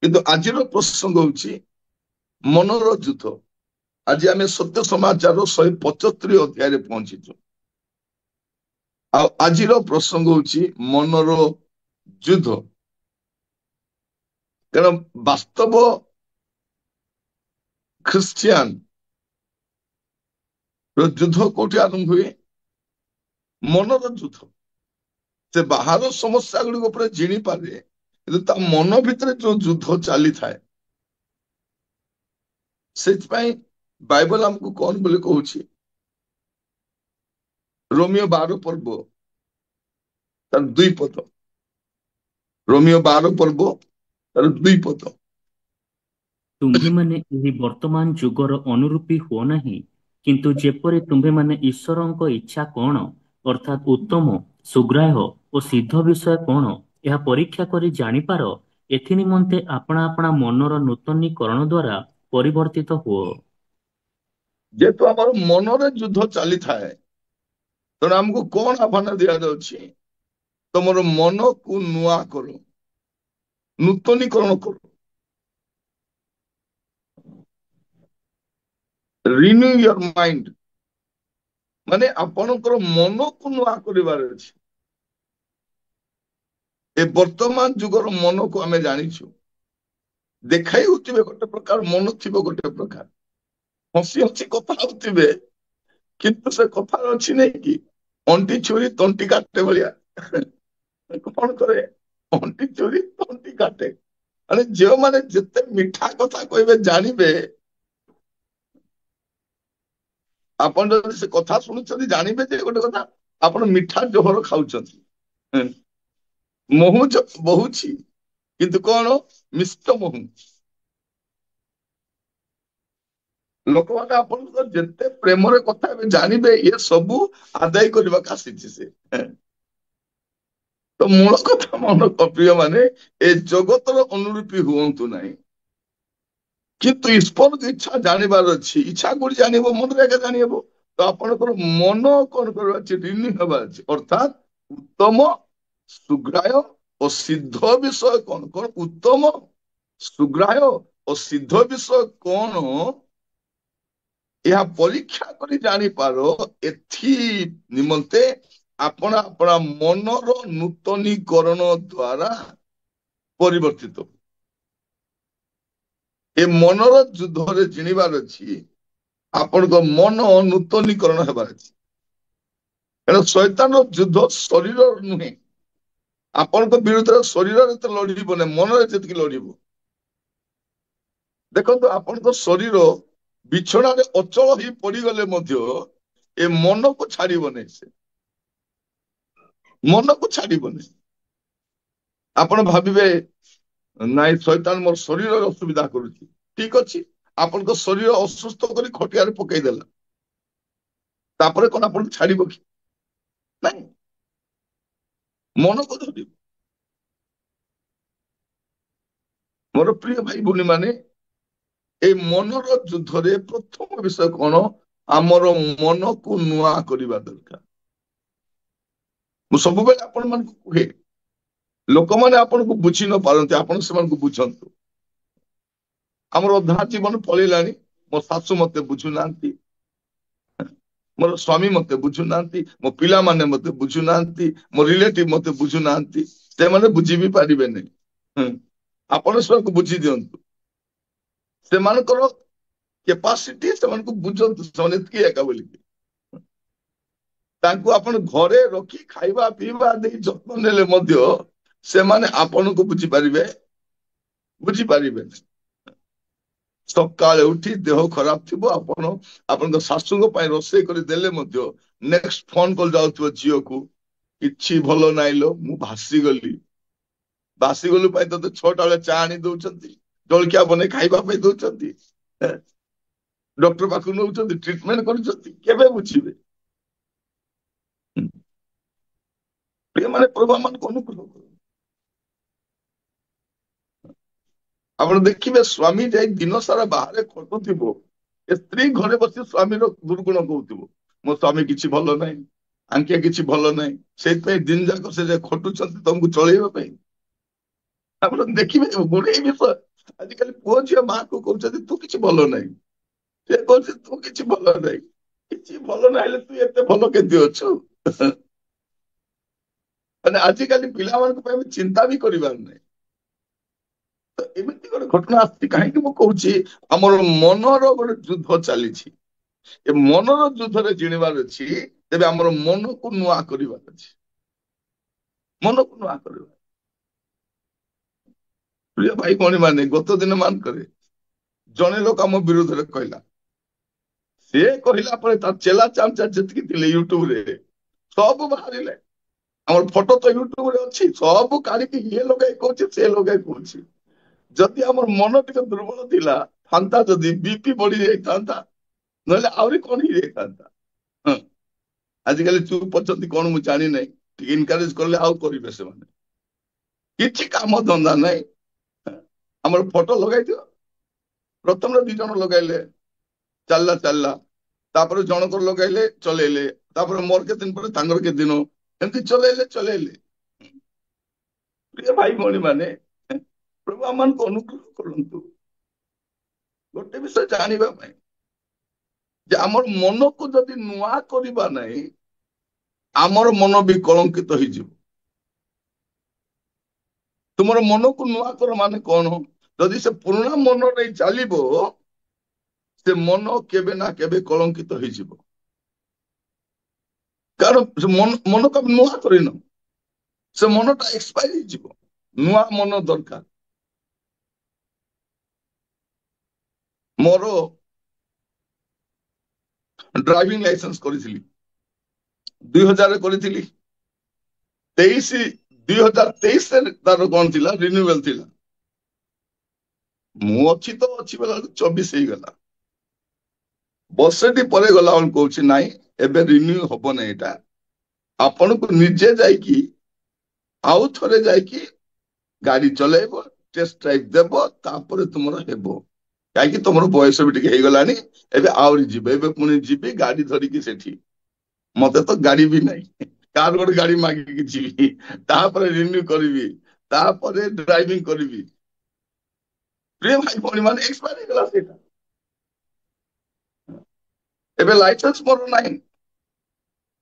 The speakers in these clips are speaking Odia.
କିନ୍ତୁ ଆଜିର ପ୍ରସଙ୍ଗ ହଉଛି ମନର ଯୁଦ୍ଧ। ଆଜି ଆମେ ସତ୍ୟ ସମାଚାର 175 ଅଧ୍ୟାୟରେ ପହଞ୍ଚିଛୁ। ଆଉ ଆଜିର ପ୍ରସଙ୍ଗ ହଉଛି ମନର ଯୁଦ୍ଧ। କାରଣ ବାସ୍ତବ ଖ୍ରୀଷ୍ଟିଆନ ର ଯୁଦ୍ଧ କୋଉଠି ଆରମ୍ଭ ହୁଏ? ମନର ଯୁଦ୍ଧ। ସେ ବାହାର ସମସ୍ୟା ଗୁଡ଼ିକ ଉପରେ ଜିଣି ପାରେ, କିନ୍ତୁ ତା ମନ ଭିତରେ ଯୋଉ ଯୁଦ୍ଧ ଚାଲିଥାଏ, ସେଥିପାଇଁ ବାଇବଲ ଆମକୁ କଣ ବୋଲି କହୁଛି? ରୋମିଓ 12 ପର୍ବ ତାର 2 ପଦ। ରୋମିଓ 12 ପର୍ବ ତାର 2 ପଦ। ତୁମ୍ଭେମାନେ ଏହି ବର୍ତ୍ତମାନ ଯୁଗର ଅନୁରୂପୀ ହୁଅ ନାହିଁ, କିନ୍ତୁ ଯେପରି ତୁମ୍ଭେମାନେ ଈଶ୍ୱରଙ୍କ ଇଚ୍ଛା କଣ, ଅର୍ଥାତ୍ ଉତ୍ତମ, ସୁଗ୍ରାହ୍ୟ ଓ ସିଦ୍ଧ ବିଷୟ କଣ, ଏହା ପରୀକ୍ଷା କରି ଜାଣିପାର, ଏଥି ନିମନ୍ତେ ଆପଣା ଆପଣା ମନର ନୂତନୀକରଣ ଦ୍ୱାରା ପରିବର୍ତ୍ତିତ ହୁଅ। ଯେହେତୁ ଆମର ମନରେ ଯୁଦ୍ଧ ଚାଲିଥାଏ, ତେଣୁ ଆମକୁ କଣ ଆହ୍ୱାନ ଦିଆଯାଉଛି? ତମର ମନକୁ ନୂଆ କର, ନୂତନୀକରଣ କର। ରିନ୍ୟୁ ୟର ମାଇଣ୍ଡ, ମାନେ ଆପଣଙ୍କର ମନକୁ ନୂଆ କରିବାର ଅଛି। ଏ ବର୍ତ୍ତମାନ ଯୁଗର ମନକୁ ଆମେ ଜାଣିଛୁ, ଦେଖାଇ ହଉଥିବେ ଗୋଟେ ପ୍ରକାର, ମନ ଥିବ ଗୋଟେ ପ୍ରକାର। ହସି ହସି କଥା ହଉଥିବେ, କିନ୍ତୁ ସେ କଥାରେ ଅଛି ନାଇଁ କି, ଅଣ୍ଟି ଛୁରୀ ତଣ୍ଟି କାଟେ ଭଳିଆ। କଣ କରେ? ଅଣ୍ଟି ଛୁରୀ ତଣ୍ଟି କାଟେ। ମାନେ ଯେଉଁମାନେ ଯେତେ ମିଠା କଥା କହିବେ ଜାଣିବେ, ଆପଣ ଯଦି ସେ କଥା ଶୁଣୁଛନ୍ତି ଜାଣିବେ ଯେ ଗୋଟେ କଥା, ଆପଣ ମିଠା ଜୋହର ଖାଉଛନ୍ତି। ମହୁ ବହୁଛି, କିନ୍ତୁ କଣ? ମିଷ୍ଟ ମହୁ। ଲୋକମାନେ ଆପଣଙ୍କ ଯେତେ ପ୍ରେମରେ କଥା ହେବେ ଜାଣିବେ ଇଏ ସବୁ ଆଦାୟ କରିବାକୁ ଆସିଛି ସେ। ତ ମୂଳ କଥା ମନ ପ୍ରିୟ ମାନେ, ଏ ଜଗତର ଅନୁରୂପୀ ହୁଅନ୍ତୁ ନାହିଁ, କିନ୍ତୁ ଈଶ୍ୱରଙ୍କ ଇଚ୍ଛା ଜାଣିବାର ଅଛି। ଇଚ୍ଛା କୋଉଠି ଜାଣିବ? ମନରେ ଏକା ଜାଣିହବ। ତ ଆପଣଙ୍କର ମନ କଣ କରିବାର ଅଛି? ରିନ୍ୟୁ ହେବାର ଅଛି। ଅର୍ଥାତ୍ ଉତ୍ତମ, ସୁଗ୍ରାହ୍ୟ ଓ ସିଦ୍ଧ ବିଷୟ କଣ? କଣ ଉତ୍ତମ, ସୁଗ୍ରାହ୍ୟ ଓ ସିଦ୍ଧ ବିଷୟ କଣ, ଏହା ପରୀକ୍ଷା କରି ଜାଣିପାର, ଏଥି ନିମନ୍ତେ ଆପଣ ଆପଣା ମନର ନୂତନୀକରଣ ଦ୍ୱାରା ପରିବର୍ତ୍ତିତ। ଏ ମନର ଯୁଦ୍ଧରେ ଜିଣିବାର ଅଛି, ଆପଣଙ୍କ ମନ ନୂତନୀକରଣ ହେବାର ଅଛି। କାରଣ ଶୈତାନର ଯୁଦ୍ଧ ଶରୀରର ନୁହେଁ। ଆପଣଙ୍କ ବିରୁଦ୍ଧରେ ଶରୀରରେ ତ ଲଢିବ ନାହିଁ, ମନରେ ଯେତିକି ଲଢିବ। ଦେଖନ୍ତୁ, ଆପଣଙ୍କ ଶରୀର ବିଛଣାରେ ଅଚଳ ହେଇ ପଡିଗଲେ ମଧ୍ୟ ଏ ମନକୁ ଛାଡିବନି। ସେ ମନକୁ ଛାଡିବନି। ଆପଣ ଭାବିବେ ନାଇଁ, ଶୈତାନ ମୋର ଶରୀରରେ ଅସୁବିଧା କରୁଛି। ଠିକ ଅଛି, ଆପଣଙ୍କ ଶରୀର ଅସୁସ୍ଥ କରି ଖଟିଆରେ ପକେଇଦେଲା, ତାପରେ କଣ ଆପଣଙ୍କୁ ଛାଡିବ କି? ନାଇଁ, ମନକୁ ଧରିବ। ମୋର ପ୍ରିୟ ଭାଇ ଭଉଣୀ ମାନେ, এই ମନର ଯୁଦ୍ଧରେ ପ୍ରଥମ ବିଷୟ କଣ? ଆମର ମନକୁ ନୂଆ କରିବା ଦରକାର। ମୁଁ ସବୁବେଳେ ଆପଣମାନଙ୍କୁ କୁହେ, ଲୋକମାନେ ଆପଣଙ୍କୁ ବୁଝି ନ ପାରନ୍ତି, ଆପଣ ସେମାନଙ୍କୁ ବୁଝନ୍ତୁ। ଆମର ଅଧା ଜୀବନ ପଳେଇଲାଣି, ମୋ ଶାଶୁ ମତେ ବୁଝୁନାହାନ୍ତି, ମୋର ସ୍ୱାମୀ ମତେ ବୁଝୁନାହାନ୍ତି, ମୋ ପିଲାମାନେ ମତେ ବୁଝୁନାହାନ୍ତି, ମୋ ରିଲେଟିଭ ମତେ ବୁଝୁନାହାନ୍ତି, ସେମାନେ ବୁଝି ବି ପାରିବେନି। ଆପଣ ସେମାନଙ୍କୁ ବୁଝି ଦିଅନ୍ତୁ। ସେମାନଙ୍କର କେପାସିଟି, ସେମାନଙ୍କୁ ବୁଝନ୍ତୁ, ସେମାନେ ଏତିକି ଏକା ବୋଲିକି। ତାଙ୍କୁ ଆପଣ ଘରେ ରଖି ଖାଇବା ପିଇବା ଦେଇ ଯତ୍ନ ନେଲେ ମଧ୍ୟ ସେମାନେ ଆପଣଙ୍କୁ ବୁଝିପାରିବେନି। ସକାଳେ ଉଠି ଦେହ ଖରାପ ଥିବ, ଆପଣ ଆପଣଙ୍କ ଶାଶୁଙ୍କ ପାଇଁ ରୋଷେଇ କରି ଦେଲେ ମଧ୍ୟ ନେକ୍ସଟ ଫୋନ କଲ୍ ଯାଉଥିବ ଝିଅକୁ, କିଛି ଭଲ ନାହିଁ ଲୋ, ମୁଁ ଭାସିଗଲି। ଭାସିଗଲୁ ପାଇଁ ତତେ 6ଟା ବେଳେ ଚା ଆଣି ଦଉଛନ୍ତି, ଜଳଖିଆ ବନେଇ ଖାଇବା ପାଇଁ ଦଉଛନ୍ତି, ଡକ୍ଟର ପାଖକୁ ନଉଛନ୍ତି, ଟ୍ରିଟମେଣ୍ଟ କରୁଛନ୍ତି, କେବେ ବୁଝିବେ? ମାନେ ପ୍ରଭୁ ମାନଙ୍କୁ ଅନୁଗ୍ରହ କରନ୍ତୁ। ଆପଣ ଦେଖିବେ, ସ୍ୱାମୀ ଯାଇ ଦିନ ସାରା ବାହାରେ ଖଟୁଥିବ, ଏ ସ୍ତ୍ରୀ ଘରେ ବସି ସ୍ୱାମୀର ଦୁର୍ଗୁଣ କହୁଥିବ, ମୋ ସ୍ୱାମୀ କିଛି ଭଲ ନାହିଁ, ଆଙ୍କେ କିଛି ଭଲ ନାହିଁ, ସେଇଥିପାଇଁ ଦିନ ଯାକ ସେ ଖଟୁଛନ୍ତି ତମକୁ ଚଳେଇବା ପାଇଁ। ଆପଣ ଦେଖିବେ ଗୁଡେଇ ବିଷୟ, ଆଜିକାଲି ପୁଅ ଝିଅ ମାକୁ କହୁଛନ୍ତି ତୁ କିଛି ଭଲ ନାହିଁ, ସେ କହୁଛି ତୁ କିଛି ଭଲ ନାହିଁ। କିଛି ଭଲ ନାହିଁ ହେଲେ ତୁ ଏତେ ଭଲ କେମିତି ଅଛୁ? ମାନେ ଆଜିକାଲି ପିଲାମାନଙ୍କ ପାଇଁ ଆମେ ଚିନ୍ତା ବି କରିବାର ନାହିଁ। ତ ଏମିତି ଗୋଟେ ଘଟଣା ଆସିଛି, କାହିଁକି ମୁଁ କହୁଛି ଆମର ମନର ଗୋଟେ ଯୁଦ୍ଧ ଚାଲିଛି। ଏ ମନର ଯୁଦ୍ଧରେ ଜିଣିବାର ଅଛି, ତେବେ ଆମର ମନକୁ ନୂଆ କରିବାର ଅଛି। ମନକୁ ନୂଆ କରିବା। ପ୍ରିୟ ଭାଇ ଭଉଣୀ ମାନେ, ଗତ ଦିନ ମାନଙ୍କରେ ଜଣେ ଲୋକ ଆମ ବିରୁଦ୍ଧରେ କହିଲା। ସେ କହିଲା ପରେ ତା ଚେଲା ଚାମଚା ଯେତିକି ଥିଲେ ୟୁଟ୍ୟୁବରେ ସବୁ ବାହାରିଲେ। ଆମର ଫଟୋ ତ ୟୁଟ୍ୟୁବରେ ଅଛି, ସବୁ କାଢିକି ଇଏ ଲଗାଇ କହୁଛି, ସେ ଲଗାଇ କହୁଛି। ଯଦି ଆମର ମନ ଟିକେ ଦୁର୍ବଳ ଥିଲା ଥାନ୍ତା, ଯଦି ବିପି ବଢି ଯାଇଥାନ୍ତା, ନହେଲେ ଆହୁରି କଣ ହେଇଯାଇଥାନ୍ତା। ହଁ, ଆଜିକାଲି ଚୁପ୍ ଅଛନ୍ତି କଣ ମୁଁ ଜାଣିନାହିଁ, ଟିକେ ଇନକରେଜ କଲେ ଆଉ କରିବେ ସେମାନେ। କିଛି କାମ ଧନ୍ଦା ନାହିଁ, ଆମର ଫଟୋ ଲଗାଇଦିଅ। ପ୍ରଥମରେ 2 ଜଣ ଲଗାଇଲେ, ଚାଲିଲା ଚାଲିଲା, ତାପରେ ଜଣଙ୍କର ଲଗାଇଲେ ଚଲେଇଲେ, ତାପରେ ମୋର କେତେ ଦିନ ପରେ ତାଙ୍କର କେତେ ଦିନ, ଏମିତି ଚଲେଇଲେ ଚଲେଇଲେ। ପ୍ରିୟ ଭାଇ ଭଉଣୀ ମାନେ, ପ୍ରଭୁ ଆମମାନଙ୍କୁ ଅନୁଗ୍ରହ କରନ୍ତୁ ଗୋଟେ ବିଷୟ ଜାଣିବା ପାଇଁ, ଯେ ଆମର ମନକୁ ଯଦି ନୂଆ କରିବା ନାହିଁ, ଆମର ମନ ବି କଳଙ୍କିତ ହେଇଯିବ। ତୁମର ମନକୁ ନୂଆ କର ମାନେ କଣ? ଯଦି ସେ ପୁରୁଣା ମନ ନେଇ ଚାଲିବ, ସେ ମନ କେବେ ନା କେବେ କଳଙ୍କିତ ହେଇଯିବ। କାରଣ ସେ ମନକୁ ଆମେ ନୂଆ କରିନ, ସେ ମନଟା ଏକ୍ସପାୟାର ହେଇଯିବ। ନୂଆ ମନ ଦରକାର। ମୋର ଡ୍ରାଇଭିଂ ଲାଇସେନ୍ସ କରିଥିଲି 2000 କରିଥିଲି। 2023 ତାର କଣ ଥିଲା, ରିନ୍ୟୁଆଲ ଥିଲା। ମୁଁ ଅଛି ତ ଅଛି ବେলা 24 ହେଇଗଲା। ବର୍ଷେଟି ପରେ ଗଲା ବେଳକୁ କହୁଛି ନାଇଁ, ଏବେ ରିନ୍ୟୁ ହବନି, ଏଇଟା ଆପଣଙ୍କୁ ନିଜେ ଯାଇକି ଆଉ ଥରେ ଯାଇକି ଗାଡି ଚଲେଇବ, ଟେଷ୍ଟ ଡ୍ରାଇଭ ଦେବ, ତାପରେ ତୁମର ହେବ। କାହିଁକି ତମର ବୟସ ବି ଟିକେ ହେଇଗଲାଣି, ଏବେ ଆହୁରି ଯିବେ, ଏବେ ପୁଣି ଯିବି ଗାଡି ଧରିକି ସେଠି। ମତେ ତ ଗାଡି ବି ନାହିଁ, କାହାର ଗୋଟେ ଗାଡି ମାଗିକି ଯିବି, ତାପରେ ରିନ୍ୟୁ କରିବି, ତାପରେ ଡ୍ରାଇଭିଂ କରିବି। ପ୍ରିୟ ଭାଇ ଭଉଣୀ ମାନେ, ଏକ୍ସପାୟାର ହେଇଗଲା ସେଇଟା। ଏବେ ଲାଇସେନ୍ସ ମୋର ନାହିଁ।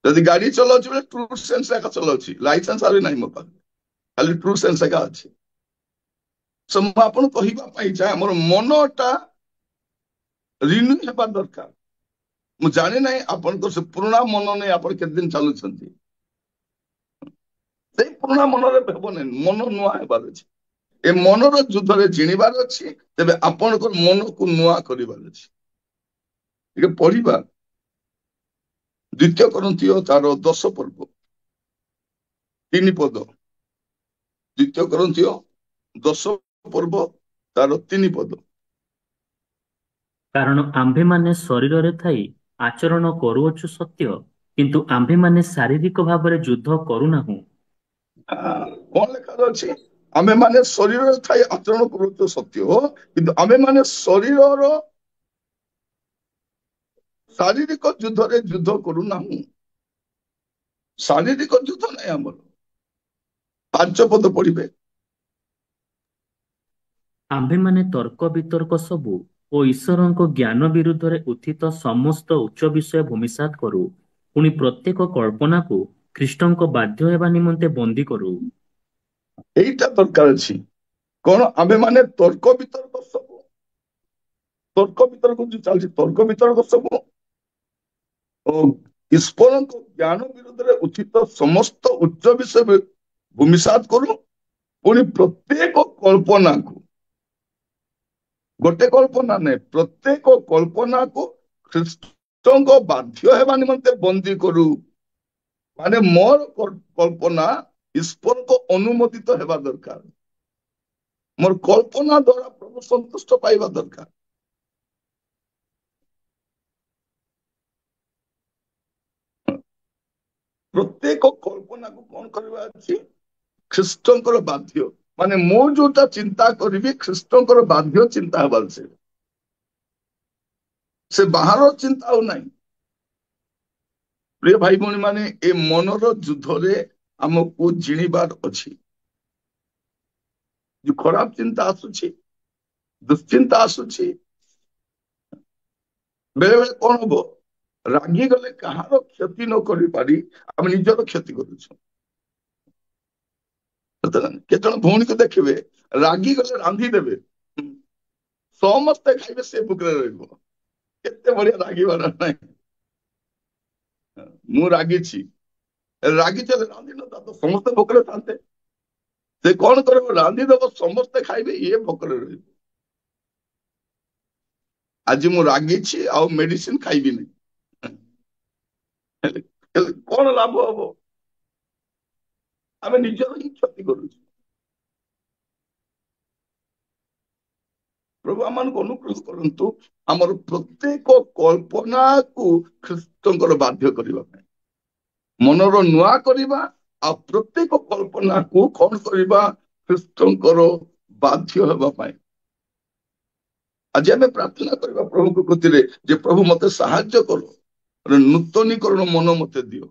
ଯଦି ଗାଡି ଚଲାଉଛି ବୋଲେ ଟ୍ରୁ ସେନ୍ସ ଏକା ଚଲାଉଛି, ଲାଇସେନ୍ସ ଆହୁରି ନାହିଁ ମୋ ପାଖରେ, ଖାଲି ଟ୍ରୁ ସେନ୍ସ ଏକା ଅଛି। ମୁଁ ଆପଣଙ୍କୁ କହିବା ପାଇଁ ଚାହେଁ, ଆମର ମନଟା ରିନ୍ୟୁ ହେବା ଦରକାର। ମୁଁ ଜାଣି ନାହିଁ ଆପଣଙ୍କର ସେ ପୁରୁଣା ମନ ନେଇ ଆପଣ କେତେ ଦିନ ଚାଲୁଛନ୍ତି। ସେଇ ପୁରୁଣା ମନରେ ହେବ ନାହିଁ, ମନ ନୂଆ ହେବାର ଅଛି। ଏ ମନର ଯୁଦ୍ଧରେ ଜିଣିବାର ଅଛି, ତେବେ ଆପଣଙ୍କର ମନକୁ ନୂଆ କରିବାର ଅଛି। ଟିକେ ପଢିବା 2 ତାର 10 ପର୍ବ 3 ପଦ। 2 10 ପର୍ବ ତାର 3 ପଦ। କାରଣ ଆମ୍ଭେମାନେ ଶରୀରରେ ଥାଇ ଆଚରଣ କରୁଅଛୁ ସତ୍ୟ, କିନ୍ତୁ ଆମ୍ଭେମାନେ ଶାରୀରିକ ଭାବରେ ଯୁଦ୍ଧ କରୁନାହୁଁ। କଣ ଲେଖା ଅଛି? ଆମେ ମାନେ ଶରୀରରେ ଥାଇ ଆଚରଣ କରୁଛୁ ସତ୍ୟ, କିନ୍ତୁ ଆମେ ମାନେ ଶରୀରର ଶାରୀରିକ ଯୁଦ୍ଧରେ ଯୁଦ୍ଧ କରୁନାହୁଁ। ଶାରୀରିକ ଯୁଦ୍ଧ ନାହିଁ ଆମର। 5 ପଦ ପଢିବେ। ଆମ୍ଭେମାନେ ତର୍କ ବିତର୍କ ସବୁ ଓ ଈଶ୍ୱରଙ୍କ ଜ୍ଞାନ ବିରୁଦ୍ଧରେ ଉତ୍ଥିତ ସମସ୍ତ ଉଚ୍ଚ ବିଷୟ ଭୂମିସାତ କରୁ, ପୁଣି ପ୍ରତ୍ୟେକ କଳ୍ପନାକୁ ଖ୍ରୀଷ୍ଟଙ୍କ ବାଧ୍ୟ ହେବା ନିମନ୍ତେ ବନ୍ଦୀ କରୁ। এইটা ଦରକାର ଅଛି। କଣ? ଆମେ ମାନେ ତର୍କ ବିତର୍କ ସବୁ, ତର୍କ ବିତର୍କ ଯୋଉ ଚାଲିଛି, ତର୍କ ବିତର୍କ ସବୁ ଓ ଈଶ୍ୱରଙ୍କ ଜ୍ଞାନ ବିରୁଦ୍ଧରେ ଉଚିତ ସମସ୍ତ ଉଚ୍ଚ ବିଷୟ ଭୂମିସାତ କରୁ, ପୁଣି ପ୍ରତ୍ୟେକ କଳ୍ପନାକୁ, ଗୋଟେ କଳ୍ପନା ନାହିଁ, ପ୍ରତ୍ୟେକ କଳ୍ପନାକୁ ଖ୍ରୀଷ୍ଟଙ୍କ ବାଧ୍ୟ ହେବା ନିମନ୍ତେ ବନ୍ଦୀ କରୁ। ମାନେ ମୋର କଳ୍ପନା ଈଶ୍ୱରଙ୍କ ଅନୁମୋଦିତ ହେବା ଦରକାର। ମୋର କଳ୍ପନା ଦ୍ୱାରା ପ୍ରଭୁ ସନ୍ତୁଷ୍ଟ ପାଇବା ଦରକାର। ପ୍ରତ୍ୟେକ କଳ୍ପନାକୁ କଣ କରିବା ଅଛି? ଖ୍ରୀଷ୍ଟଙ୍କର ବାଧ୍ୟ। ମାନେ ମୁଁ ଯୋଉଟା ଚିନ୍ତା କରିବି, ଖ୍ରୀଷ୍ଟଙ୍କର ବାଧ୍ୟ ଚିନ୍ତା ହେବାର ଅଛି। ସେ ବାହାର ଚିନ୍ତା ଆଉ ନାହିଁ। ପ୍ରିୟ ଭାଇ ଭଉଣୀ ମାନେ, ଏ ମନର ଯୁଦ୍ଧରେ ଆମକୁ ଜିଣିବାର ଅଛି। ଯୋଉ ଖରାପ ଚିନ୍ତା ଆସୁଛି, ଦୁଶ୍ଚିନ୍ତା ଆସୁଛି, ବେଳେ ବେଳେ କଣ ହବ, ରାଗିଗଲେ କାହାର କ୍ଷତି ନ କରିପାରି ଆମେ ନିଜର କ୍ଷତି କରୁଛୁ। କେତେ ଜଣ ଭଉଣୀକୁ ଦେଖିବେ ରାଗିଗଲେ ରାନ୍ଧିଦେବେ, ସମସ୍ତେ ଖାଇବେ, ସେ ଭୋକରେ ରହିବ। କେତେ ବଢିଆ ରାଗିବାର ନାହିଁ। ମୁଁ ରାଗିଛି, ରାଗିଚଲେ ରାନ୍ଧିନଥା ତ ସମସ୍ତେ ଭୋକରେ ଥାନ୍ତେ। ସେ କଣ କରିବ, ରାନ୍ଧିଦବ, ସମସ୍ତେ ଖାଇବେ, ଇଏ ଭୋକରେ ରହିବ। ଆଜି ମୁଁ ରାଗିଛି ଆଉ ମେଡିସିନ ଖାଇବିନି, ହେଲେ କଣ ଲାଭ ହବ? ଆମେ ନିଜର ହିଁ କ୍ଷତି କରୁଛୁ। ପ୍ରଭୁ ଆମମାନଙ୍କୁ ଅନୁଗ୍ରହ କରନ୍ତୁ, ଆମର ପ୍ରତ୍ୟେକ କଳ୍ପନାକୁ ଖ୍ରୀଷ୍ଟଙ୍କର ବାଧ୍ୟ କରିବା ପାଇଁ, ମନର ନୂଆ କରିବା, ଆଉ ପ୍ରତ୍ୟେକ କଳ୍ପନାକୁ କଣ କରିବା, ଖ୍ରୀଷ୍ଟଙ୍କର ବାଧ୍ୟ ହେବା ପାଇଁ। ଆଜି ଆମେ ପ୍ରାର୍ଥନା କରିବା ପ୍ରଭୁଙ୍କ କତିରେ ଯେ ପ୍ରଭୁ ମତେ ସାହାଯ୍ୟ କର, ନୂତନୀକରଣ ମନ ମତେ ଦିଅ।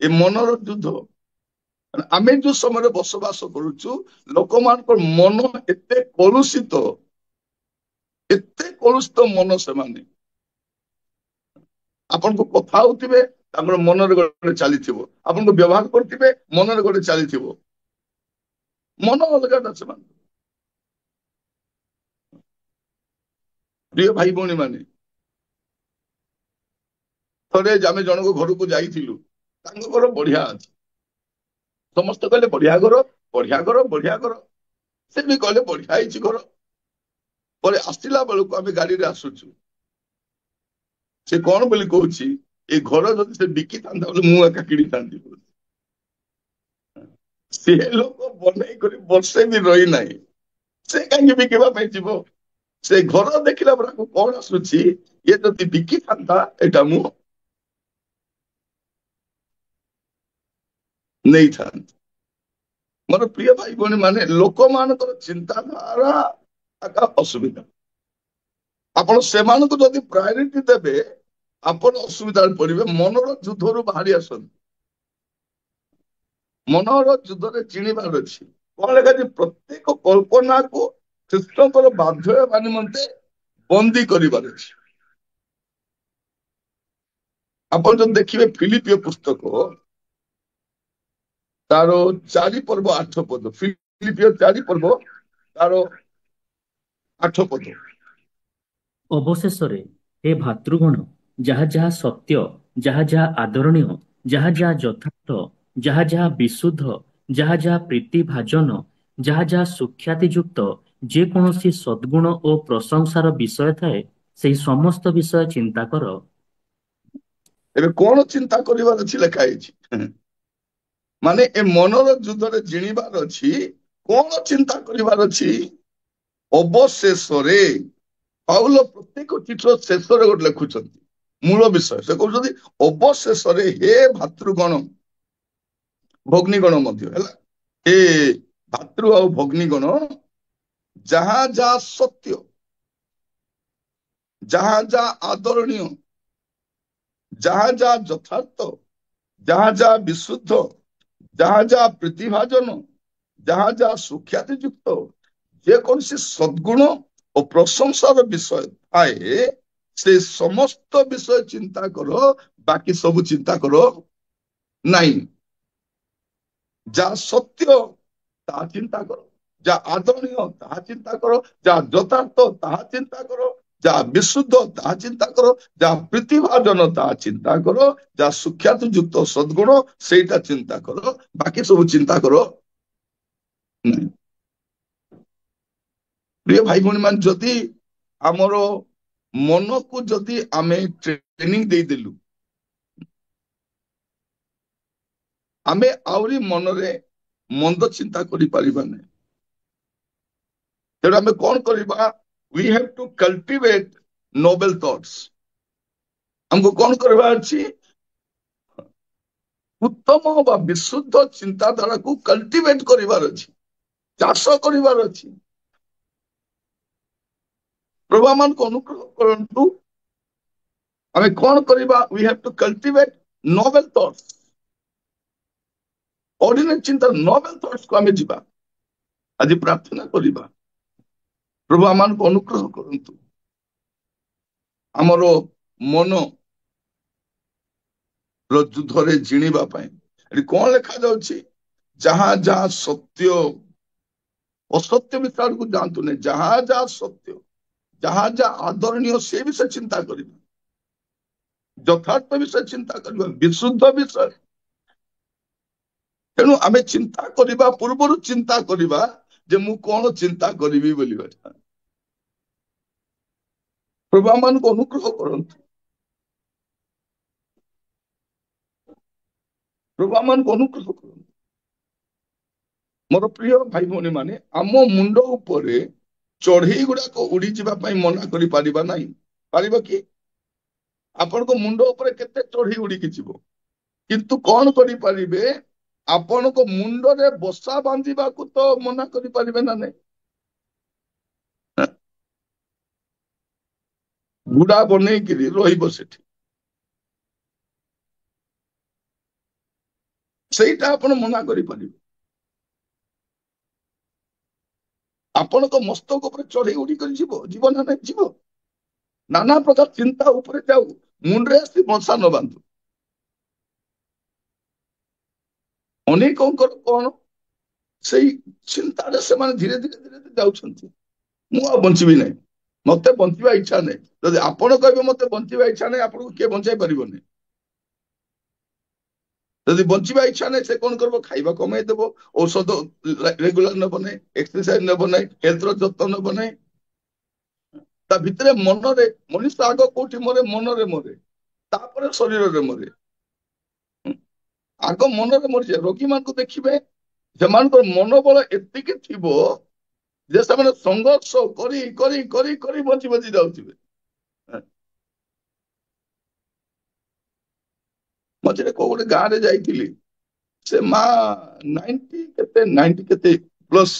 ଏ ମନର ଯୁଦ୍ଧ, ଆମେ ଯୋଉ ସମୟରେ ବସବାସ କରୁଛୁ, ଲୋକମାନଙ୍କର ମନ ଏତେ କଳୁଷିତ, ଏତେ କଳୁଷିତ ମନ। ସେମାନେ ଆପଣଙ୍କୁ କଥା ହଉଥିବେ, ତାଙ୍କର ମନରେ ଗୋଟେ ଚାଲିଥିବ, ଆପଣଙ୍କୁ ବ୍ୟବହାର କରୁଥିବେ, ମନରେ ଗୋଟେ ଚାଲିଥିବ, ମନ ଅଲଗାଟା ସେମାନେ। ପ୍ରିୟ ଭାଇ ଭଉଣୀ ମାନେ, ଥରେ ଆମେ ଜଣଙ୍କ ଘରକୁ ଯାଇଥିଲୁ, ତାଙ୍କ ଘର ବଢିଆ ଅଛି, ସମସ୍ତେ କହିଲେ ବଢିଆ ଘର, ବଢିଆ ଘର, ବଢିଆ ଘର। ସେ ବି କହିଲେ ବଢିଆ ହେଇଛି ଘର। ପରେ ଆସିଲା ବେଳକୁ ଆମେ ଗାଡିରେ ଆସୁଛୁ, ସେ କଣ ବୋଲି କହୁଛି, ଏ ଘର ଯଦି ସେ ବିକିଥାନ୍ତା ବୋଲେ ମୁଁ ଏକା କିଣିଥାନ୍ତି। ସେ ଲୋକ ବନେଇ କରି ବର୍ଷେ ବି ରହିନାହିଁ, ସେ କାହିଁକି ବିକିବା ପାଇଁ ଯିବ? ସେ ଘର ଦେଖିଲା ବେଳକୁ କଣ ଆସୁଛି, ଏ ଯଦି ବିକିଥାନ୍ତା ଏଇଟା ମୁଁ ନେଇଥାନ୍ତି। ମୋର ପ୍ରିୟ ଭାଇ ଭଉଣୀ ମାନେ, ଲୋକମାନଙ୍କର ଚିନ୍ତାଧାରା ଏକା ଅସୁବିଧା। ଆପଣ ସେମାନଙ୍କୁ ଯଦି ପ୍ରାୟୋରିଟି ଦେବେ, ଆପଣ ଅସୁବିଧାରେ ପଡିବେ। ମନର ଯୁଦ୍ଧରୁ ବାହାରି ଆସନ୍ତୁ। ମନର ଯୁଦ୍ଧରେ ଜିଣିବାର ଅଛି। କଣ ଲେଖାଛି, ପ୍ରତ୍ୟେକ କଳ୍ପନାକୁ ଖ୍ରୀଷ୍ଟଙ୍କର ବାଧ୍ୟ ହେବା ନିମନ୍ତେ ବନ୍ଦୀ କରିବାର ଅଛି। ଆପଣ ଯଦି ଦେଖିବେ ଫିଲିପିଓ ପୁସ୍ତକ, ତାର 4 ପର୍ବ 8 ପଦ, ଫିଲିପିଓ 4 ପର୍ବ ତାର 8 ପଦ। ଅବଶେଷରେ ହେ ଭାତୃଗଣ, ଯାହା ଯାହା ସତ୍ୟ, ଯାହା ଯାହା ଆଦରଣୀୟ, ଯାହା ଯାହା ଯଥାର୍ଥ, ଯାହା ଯାହା ବିଶୁଦ୍ଧ, ଯାହା ଯାହା ପ୍ରୀତିଭାଜନ, ଯାହା ଯାହା ସୁଖ୍ୟାତିଯୁକ୍ତ, ଯେକୌଣସି ସଦ୍ଗୁଣ ଓ ପ୍ରଶଂସାର ବିଷୟ ଥାଏ, ସେହି ସମସ୍ତ ବିଷୟ ଚିନ୍ତା କର। ଏବେ କଣ ଚିନ୍ତା କରିବାର ଅଛି ଲେଖା ହେଇଛି, ମାନେ ଏ ମନର ଯୁଦ୍ଧରେ ଜିଣିବାର ଅଛି। କଣ ଚିନ୍ତା କରିବାର ଅଛି? ଅବଶେଷରେ ପାଉଲ ପ୍ରତ୍ୟେକ ଚିଠିର ଶେଷରେ ଗୋଟେ ଲେଖୁଛନ୍ତି ମୂଳ ବିଷୟ। ସେ କହୁଛନ୍ତି ଅବଶେଷରେ ହେ ଭାତୃଗଣ, ଭଗ୍ନୀଗଣ ମଧ୍ୟ ହେଲା, ହେ ଭାତୃ ଆଉ ଭଗ୍ନୀଗଣ, ଯାହା ଯାହା ସତ୍ୟ, ଯାହା ଯାହା ଆଦରଣୀୟ, ଯାହା ଯାହା ଯଥାର୍ଥ, ଯାହା ଯାହା ବିଶୁଦ୍ଧ, ଯାହା ଯାହା ପ୍ରୀତିଭାଜନ, ଯାହା ଯାହା ସୁଖ୍ୟାତି ଯୁକ୍ତ, ଯେକୌଣସି ସଦ୍ଗୁଣ ଓ ପ୍ରଶଂସାର ବିଷୟ ଥାଏ, ସେ ସମସ୍ତ ବିଷୟ ଚିନ୍ତା କର, ବାକି ସବୁ ଚିନ୍ତା କର ନାହିଁ। ଯାହା ସତ୍ୟ ତାହା ଚିନ୍ତା କର, ଯାହା ଆଦରଣୀୟ ତାହା ଚିନ୍ତା କର, ଯାହା ଯଥାର୍ଥ ତାହା ଚିନ୍ତା କର, ଯାହା ବିଶୁଦ୍ଧ ତାହା ଚିନ୍ତା କର, ଯାହା ପ୍ରୀତିଭାଜନ ତାହା ଚିନ୍ତା କର, ଯାହା ସୁଖ୍ୟାତ ଯୁକ୍ତ ସଦ୍ଗୁଣ ସେଇଟା ଚିନ୍ତା କର, ବାକି ସବୁ ଚିନ୍ତା କର ନାହିଁ। ପ୍ରିୟ ଭାଇ ଭଉଣୀ ମାନେ, ଯଦି ଆମର ମନକୁ ଯଦି ଆମେ ଟ୍ରେନିଂ ଦେଇଦେଲୁ, ଆମେ ଆହୁରି ମନରେ ମନ୍ଦ ଚିନ୍ତା କରିପାରିବା ନାହିଁ। ତେଣୁ ଆମେ କଣ କରିବା? We have to cultivate noble thoughts. ଆମକୁ କଣ କରିବା ଅଛି? ଉତ୍ତମ ବା ବିଶୁଦ୍ଧ ଚିନ୍ତାଧାରାକୁ କଲ୍ଟିଭେଟ କରିବାର ଅଛି, ଚାଷ କରିବାର ଅଛି। ପ୍ରଭୁ ଆମମାନଙ୍କୁ ଅନୁଗ୍ରହ କରନ୍ତୁ। ଆମେ କଣ କରିବା? We have to cultivate noble thoughts. Ordinary ଚିନ୍ତା, noble thoughts କୁ ଆମେ ଯିବା। ଆଜି ପ୍ରାର୍ଥନା କରିବା, ପ୍ରଭୁ ଆମମାନଙ୍କୁ ଅନୁଗ୍ରହ କରନ୍ତୁ ଆମର ମନ ର ଯୁଦ୍ଧରେ ଜିଣିବା ପାଇଁ। ଏଠି କଣ ଲେଖାଯାଉଛି? ଯାହା ଯାହା ସତ୍ୟ, ଅସତ୍ୟ ବିଷୟକୁ ଯାଆନ୍ତୁ ନାହିଁ, ଯାହା ଯାହା ସତ୍ୟ, ଯାହା ଯାହା ଆଦରଣୀୟ ସେ ବିଷୟ ଚିନ୍ତା କରିବା, ଯଥାର୍ଥ ବିଷୟ ଚିନ୍ତା କରିବା, ବିଶୁଦ୍ଧ ବିଷୟ। ତେଣୁ ଆମେ ଚିନ୍ତା କରିବା ପୂର୍ବରୁ ଚିନ୍ତା କରିବା ଯେ ମୁଁ କଣ ଚିନ୍ତା କରିବି ବୋଲି। ପ୍ରଭୁ ଆମମାନଙ୍କୁ ଅନୁଗ୍ରହ କରନ୍ତୁ, ପ୍ରଭୁ ଆମମାନଙ୍କୁ ଅନୁଗ୍ରହ କରନ୍ତୁ। ମୋର ପ୍ରିୟ ଭାଇ ଭଉଣୀ ମାନେ, ଆମ ମୁଣ୍ଡ ଉପରେ ଚଢେଇ ଗୁଡାକ ଉଡିଯିବା ପାଇଁ ମନା କରିପାରିବା ନାହିଁ। ପାରିବ କି? ଆପଣଙ୍କ ମୁଣ୍ଡ ଉପରେ କେତେ ଚଢେଇ ଉଡିକି ଯିବ, କିନ୍ତୁ କଣ କରିପାରିବେ? ଆପଣଙ୍କ ମୁଣ୍ଡରେ ବସା ବାନ୍ଧିବାକୁ ତ ମନା କରିପାରିବେ ନା ନାଇଁ। ଗୁଡା ବନେଇକିରି ରହିବ ସେଠି, ସେଇଟା ଆପଣ ମନା କରିପାରିବେ। ଆପଣଙ୍କ ମସ୍ତକ ଉପରେ ଚଢେଇ ଉଡିକରି ଯିବ, ଯିବ ନା ନାଇଁ? ଯିବ। ନାନା ପ୍ରକାର ଚିନ୍ତା ଉପରେ ଯାଉ, ମୁଣ୍ଡରେ ଆସି ବସା ନ ବାନ୍ଧୁ। ଅନେକଙ୍କର କଣ, ସେଇ ଚିନ୍ତାରେ ସେମାନେ ଧୀରେ ଧୀରେ ଧୀରେ ଧୀରେ ଯାଉଛନ୍ତି। ମୁଁ ଆଉ ବଞ୍ଚିବି ନାହିଁ, ମତେ ବଞ୍ଚିବା ଇଚ୍ଛା ନାହିଁ। ଯଦି ଆପଣ କହିବେ ମତେ ବଞ୍ଚିବା ଇଚ୍ଛା ନାହିଁ, ଆପଣଙ୍କୁ କିଏ ବଞ୍ଚାଇ ପାରିବନି। ଯଦି ବଞ୍ଚିବା ଇଚ୍ଛା ନାହିଁ, ସେ କଣ କରିବ? ଖାଇବା କମେଇ ଦେବ, ଔଷଧ ରେଗୁଲାର ନେବ ନାହିଁ, ଏକ୍ସରସାଇଜ ନେବ ନାହିଁ, ହେଲ୍ଥର ଯତ୍ନ ନେବ ନାହିଁ। ତା ଭିତରେ ମନରେ, ମଣିଷ ଆଗ କୋଉଠି ମରେ? ମନରେ ମରେ, ତାପରେ ଶରୀରରେ ମରେ। ଆଗ ମନରେ ମରିଯାଏ। ରୋଗୀ ମାନଙ୍କୁ ଦେଖିବେ, ସେମାନଙ୍କର ମନୋବଳ ଏତିକି ଥିବ ଯେ ସେମାନେ ସଂଘର୍ଷ କରି କରି କରି କରି ବଞ୍ଚି ବଞ୍ଚି ଯାଉଥିବେ। ମଝିରେ କୋଉ ଗୋଟେ ଗାଁରେ ଯାଇଥିଲି, ସେ ମା 90 କେତେ ପ୍ଲସ୍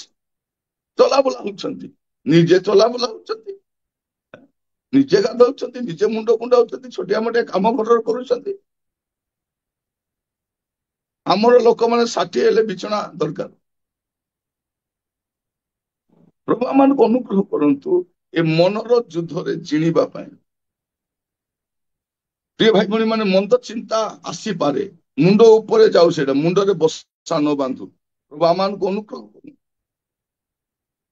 ଚଲାବୁଲା ହଉଛନ୍ତି, ନିଜେ ଚଲାବୁଲା ହଉଛନ୍ତି, ନିଜେ ଗାଧଉଛନ୍ତି, ନିଜେ ମୁଣ୍ଡ କୁଣ୍ଡାଉଛନ୍ତି, ଛୋଟିଆ ମୋଟିଆ କାମ ଘରର କରୁଛନ୍ତି। ଆମର ଲୋକମାନେ 60 ହେଲେ ବିଛଣା ଦରକାର। ପ୍ରଭୁ ଆମମାନଙ୍କୁ ଅନୁଗ୍ରହ କରନ୍ତୁ ଏ ମନର ଯୁଦ୍ଧରେ ଜିଣିବା ପାଇଁ। ପ୍ରିୟ ଭାଇ ଭଉଣୀ ମାନେ, ମନ୍ଦ ଚିନ୍ତା ଆସିପାରେ, ମୁଣ୍ଡ ଉପରେ ଯାଉ, ସେଇଟା ମୁଣ୍ଡରେ ବସା ନ ବାନ୍ଧୁ। ପ୍ରଭୁ ଆମମାନଙ୍କୁ ଅନୁଗ୍ରହ କରନ୍ତୁ।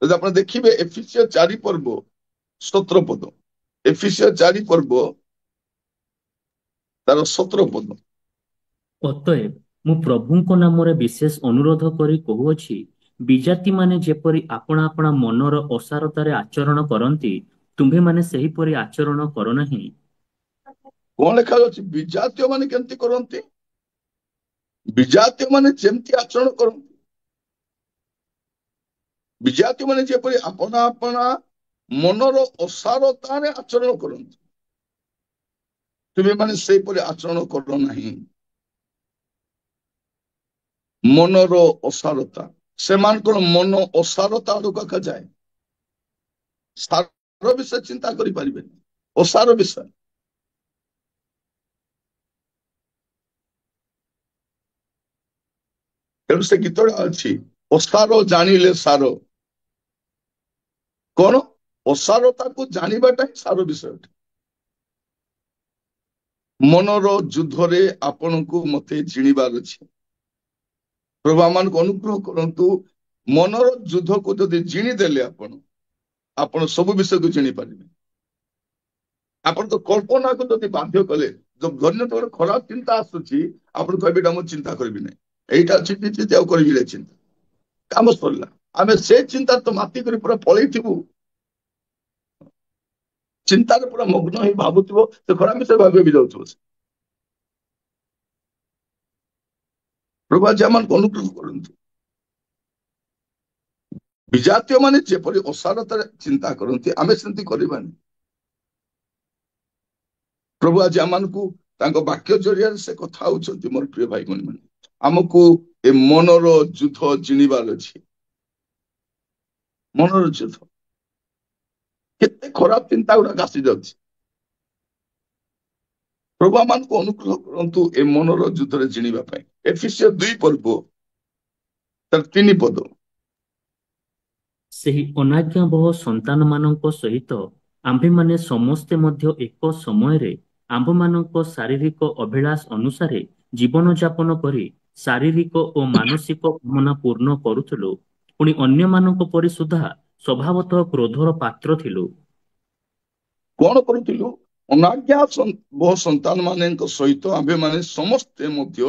ଯଦି ଆପଣ ଦେଖିବେ ଏଫିସିୟ 4 ପର୍ବ 17 ପଦ, ଏଫିସିୟ 4 ପର୍ବ ତାର 17 ପଦ। ଅତଏବ ମୁଁ ପ୍ରଭୁଙ୍କ ନାମରେ ବିଶେଷ ଅନୁରୋଧ କରି କହୁଅଛି, ବିଜାତିମାନେ ଯେପରି ଆପଣା ଆପଣା ମନର ଅସାରତାରେ ଆଚରଣ କରନ୍ତି, ତୁମ୍ଭେମାନେ ସେହିପରି ଆଚରଣ କର ନାହିଁ। କଣ ଲେଖାଯାଉଛି? ବିଜାତୀୟ ମାନେ କେମିତି କରନ୍ତି? ବିଜାତୀୟ ମାନେ ଯେମିତି ଆଚରଣ କରନ୍ତି, ବିଜାତୀୟ ମାନେ ଯେପରି ଆପଣା ଆପଣା ମନର ଅସାରତାରେ ଆଚରଣ କରନ୍ତି, ତୁମେମାନେ ସେହିପରି ଆଚରଣ କର ନାହିଁ। ମନର ଅସାରତା, ସେମାନଙ୍କର ମନ ଅସାରତା ଆଡକୁ ଏକା ଯାଏ। ସାର ବିଷୟ ଚିନ୍ତା କରିପାରିବେନି, ଅସାର ବିଷୟ। ତେଣୁ ସେ ଗୀତଟା ଅଛି, ଅସାର ଜାଣିଲେ ସାର। କଣ? ଅସାରତାକୁ ଜାଣିବାଟା ହିଁ ସାର ବିଷୟଟି। ମନର ଯୁଦ୍ଧରେ ଆପଣଙ୍କୁ ମତେ ଜିଣିବାର ଅଛି। ପ୍ରଭୁ ଆମମାନଙ୍କୁ ଅନୁଗ୍ରହ କରନ୍ତୁ। ମନର ଯୁଦ୍ଧକୁ ଯଦି ଜିଣିଦେଲେ ଆପଣ ସବୁ ବିଷୟକୁ ଜିଣି ପାରିବେ। ଆପଣ ତ କଳ୍ପନାକୁ ଯଦି ବାଧ୍ୟ କଲେ, ଧନ୍ୟ ଗୋଟେ ଖରାପ ଚିନ୍ତା ଆସୁଛି, ଆପଣ କହିବେ ଏଇଟା ମୁଁ ଚିନ୍ତା କରିବି ନାହିଁ, ଏଇଟା ଚିନ୍ତା ଆଉ କରିବି ନାହିଁ, ଚିନ୍ତା କାମ ସରିଲା। ଆମେ ସେ ଚିନ୍ତା ତ ମାତି କରି ପୁରା ପଳେଇଥିବୁ, ଚିନ୍ତାରେ ପୁରା ମଗ୍ନ ହେଇ ଭାବୁଥିବ, ସେ ଖରାପ ବିଷୟ ଭାବି ବି ଯାଉଥିବ। ପ୍ରଭୁ ଆଜି ଆମମାନଙ୍କୁ ଅନୁଗ୍ରହ କରନ୍ତୁ। ବିଜାତୀୟ ମାନେ ଯେପରି ଅସାରତାରେ ଚିନ୍ତା କରନ୍ତି, ଆମେ ସେମିତି କରିବାନି। ପ୍ରଭୁ ଆଜି ଆମମାନଙ୍କୁ ତାଙ୍କ ବାକ୍ୟ ଜରିଆରେ ସେ କଥା ହଉଛନ୍ତି। ମୋର ପ୍ରିୟ ଭାଇ ଭଉଣୀ ମାନେ, ଆମକୁ ଏ ମନର ଯୁଦ୍ଧ ଜିଣିବାର ଅଛି। ମନର ଯୁଦ୍ଧ, କେତେ ଖରାପ ଚିନ୍ତା ଗୁଡାକ ଆସି ଯାଉଛି। ପ୍ରଭୁ ଆମମାନଙ୍କୁ ଅନୁଗ୍ରହ କରନ୍ତୁ ଏ ମନର ଯୁଦ୍ଧରେ ଜିଣିବା ପାଇଁ। ଏଫିସିୟ 2 ପର୍ବ ତାର 3 ପଦ। ସେହି ଅନାଜ୍ଞାବହ ସନ୍ତାନମାନଙ୍କ ସହିତ ଆମ୍ଭେମାନେ ସମସ୍ତେ ମଧ୍ୟ ଏକ ସମୟରେ ଆମ୍ଭମାନଙ୍କ ଶାରୀରିକ ଅଭିଳାଷ ଅନୁସାରେ ଜୀବନଯାପନ କରି ଶାରୀରିକ ଓ ମାନସିକ କାମନା ପୂର୍ଣ୍ଣ କରୁଥିଲୁ। ପୁଣି ଅନ୍ୟମାନଙ୍କ ପରି ସୁଦ୍ଧା ସ୍ୱଭାବତଃ କ୍ରୋଧର ପାତ୍ର ଥିଲୁ। କଣ କରୁଥିଲୁ? ଅନାଜ୍ଞା ବହୁ ସନ୍ତାନ ମାନଙ୍କ ସହିତ ଆମ୍ଭେମାନେ ସମସ୍ତେ ମଧ୍ୟ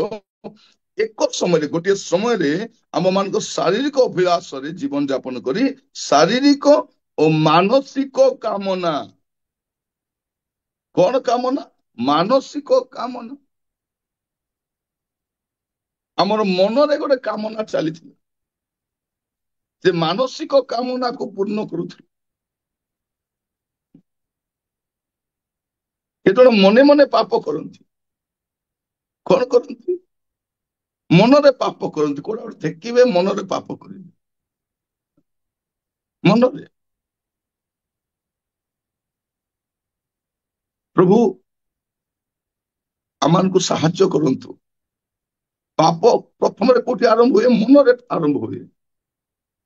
ଏକ ସମୟରେ ଗୋଟିଏ ସମୟରେ ଆମ ମାନଙ୍କ ଶାରୀରିକ ଅଭିଳାଷରେ ଜୀବନ ଯାପନ କରି ଶାରୀରିକ ଓ ମାନସିକ କାମନା, କଣ କାମନା? ମାନସିକ କାମନା। ଆମର ମନରେ ଗୋଟେ କାମନା ଚାଲିଥିଲା, ସେ ମାନସିକ କାମନାକୁ ପୂର୍ଣ୍ଣ କରୁଥିଲୁ। କେତେବେଳେ ମନେ ମନେ ପାପ କରନ୍ତି। କଣ କରନ୍ତି? ମନରେ ପାପ କରନ୍ତି। କୋଉଟା ଗୋଟେ ଦେଖିବେ ମନରେ ପାପ କରିବେ। ମନରେ। ପ୍ରଭୁ ଆମମାନଙ୍କୁ ସାହାଯ୍ୟ କରନ୍ତୁ। ପାପ ପ୍ରଥମରେ କୋଉଠି ଆରମ୍ଭ ହୁଏ? ମନରେ ଆରମ୍ଭ ହୁଏ,